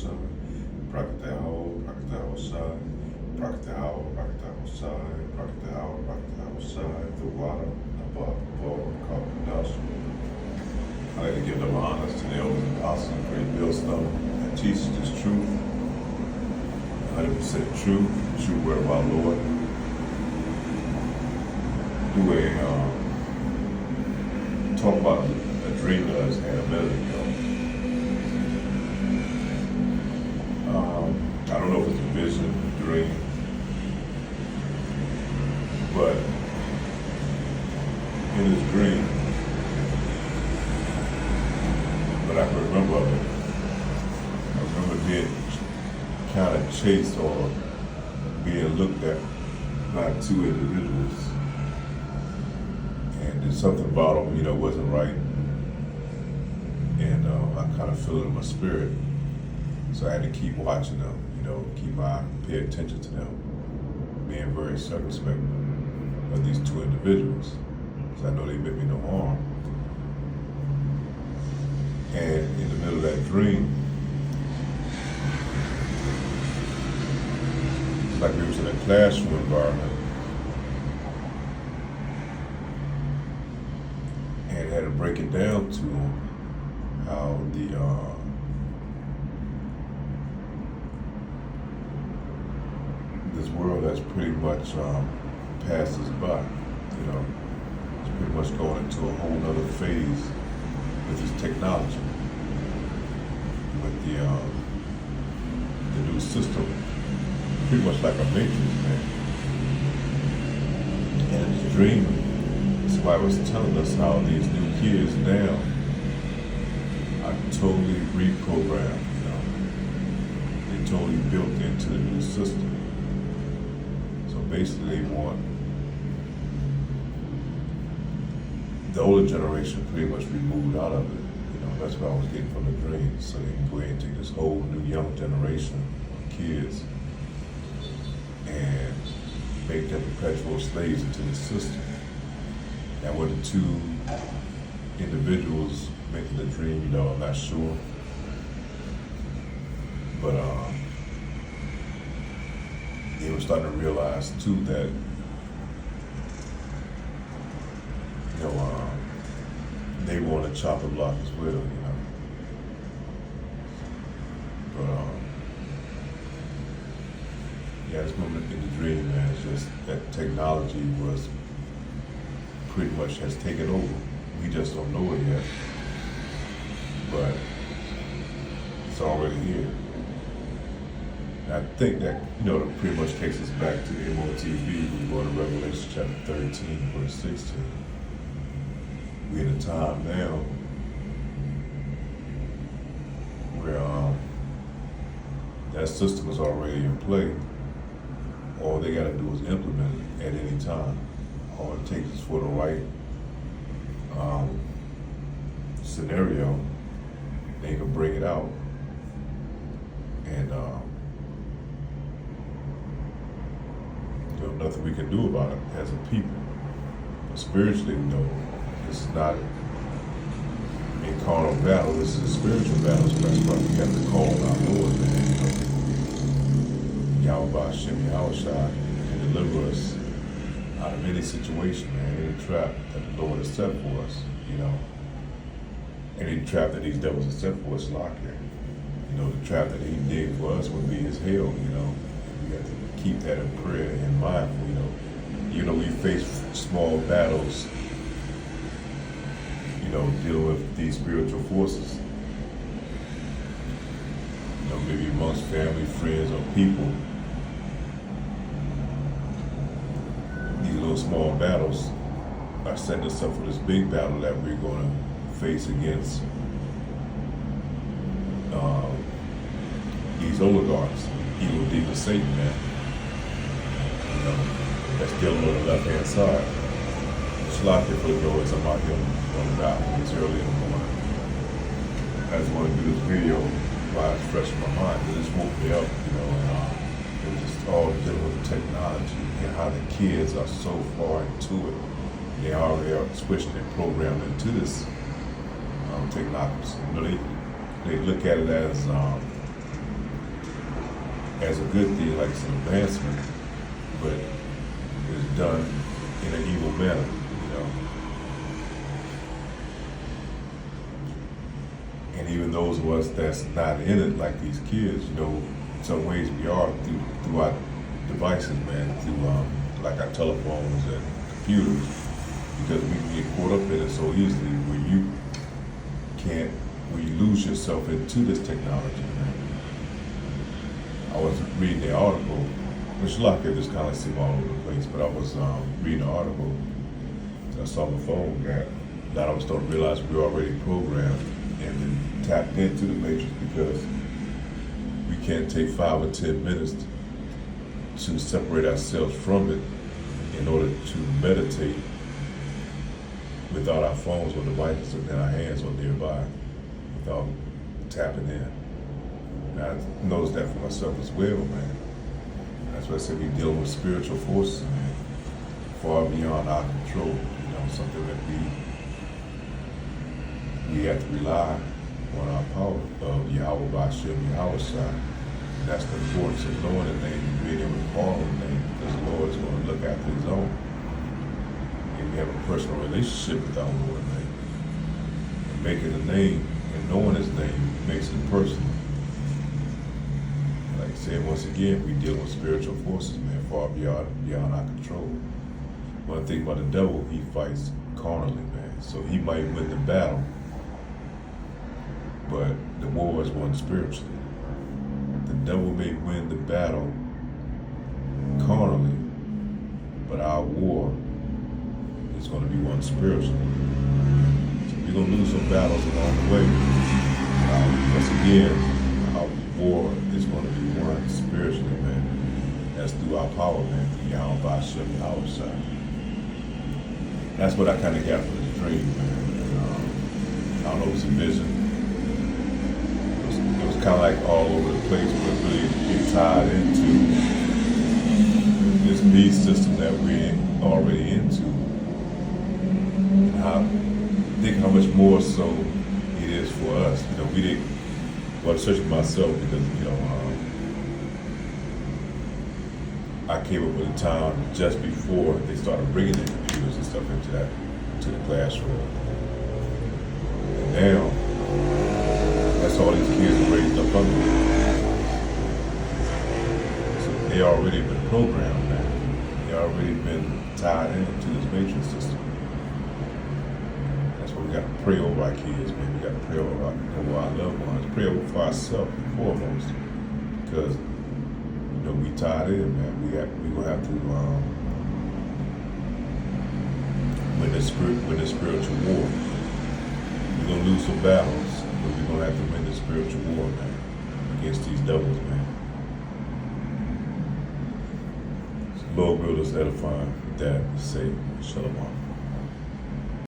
Shai, Prophet YAHAWA, Prophet YAHAWA Shai, Prophet YAHAWA, Prophet YAHAWA Shai, Prophet YAHAWA, Prophet YAHAWA Shai, the water, above, called Kadashim. I like to give them honors to the elders and apostles, great millstone, that teaches this truth, 100% true word of our Lord. Do talk about a dream that I just had a minute ago. I don't know if it's a vision, dream, but in this dream, but I can remember of it. I remember being kind of chased or being looked at by two individuals. And there's something about them, wasn't right. And I kind of feel it in my spirit. So I had to keep watching them, keep my eye, pay attention to them, being very circumspect of these two individuals. So I know they meant me no harm. And in the middle of that dream, it's like we was in a classroom environment. And had to break it down to how this world has pretty much passed us by. It's pretty much going into a whole other phase with this technology, with the new system, pretty much like a matrix, man. And in this dream, somebody was telling us how these new kids now are totally reprogrammed, They're totally built into the new system. So basically they want the older generation pretty much removed out of it. That's what I was getting from the dream. So they can go ahead and take this whole new young generation of kids and make them perpetual slaves into the system. And with the two individuals making the dream, I'm not sure. But they were starting to realize too that they were on the chopping block as well, But yeah, this moment in the dream, man, it's just that technology was pretty much has taken over. We just don't know it yet, but it's already here. And I think that, that pretty much takes us back to the MOTV. We go to Revelation chapter 13, verse 16. We're in a time now where that system is already in play. All they got to do is implement it at any time. All it takes is for the right scenario, they can bring it out. And nothing we can do about it as a people. But spiritually, this is not a carnal battle, this is a spiritual battle. So that's why we have to call on our Lord, man. YAHAWA YAHAWA can deliver us out of any situation, man, any trap that the Lord has set for us, Any trap that these devils have set for us, lock it. The trap that he did for us would be his hell, We have to keep that in prayer and mindful, we face small battles, dealing with these spiritual forces. Maybe amongst family, friends, or people. These little small battles are setting us up for this big battle that we're going to face against these oligarchs, evil demon Satan, man. That's dealing on the left-hand side. Slocking for the noise. I'm out here on the balcony. It's early in the morning. I just want to do this video while it's fresh in my mind. It just woke me up, and it was just all dealing with technology and how the kids are so far into it. They already are switched and programmed into this technocracy. They look at it as as a good thing, like it's an advancement, but it's done in an evil manner, you know. And even those of us that's not in it, like these kids, you know, in some ways we are through our devices, man, through like our telephones and computers, because we can get caught up in it so easily where you lose yourself into this technology, man. I was reading the article, which a lot of people just kind of seem all over the place, but I was reading an article, I saw my phone that I was starting to realize we were already programmed and then tapped into the matrix, because we can't take 5 or 10 minutes to separate ourselves from it in order to meditate without our phones or devices and our hands on nearby, without tapping in. And I noticed that for myself as well, man. That's why I said we're dealing with spiritual forces, man, far beyond our control. You know, something that we have to rely on our power of YAHAWA YAHAWA side. And that's the importance of knowing the name and being able to call the name, because the Lord is going to look after his own. And we have a personal relationship with our Lord, man. And making the name and knowing his name makes it personal. Like I said, once again, we deal with spiritual forces, man, far beyond our control. One thing about the devil, he fights carnally, man. So he might win the battle, but the war is won spiritually. The devil may win the battle carnally, but our war is going to be won spiritually. So we're going to lose some battles along the way. Once again, our war is going to be won spiritually, man. That's through our power, man, through YAHAWA side. That's what I kind of got from this dream, man. And, I don't know, it was a vision. It was kind of like all over the place, but really get tied into this beast system that we're already into. And think how much more so it is for us. You know, we didn't, well, especially myself, because, you know, I came up with a time just before they started bringing the computers and stuff into the classroom. And now, that's all these kids are raised up under. So they already been programmed, man. They already been tied into this matrix system. That's why we got to pray over our kids, man. We got to pray over our loved ones. Pray over for ourselves foremost, because you know we tied in, man. We gonna have to win the spiritual war. We're gonna lose some battles, but we're gonna have to win the spiritual war, man, against these devils, man. So Lord will us edify that, say, Shalom.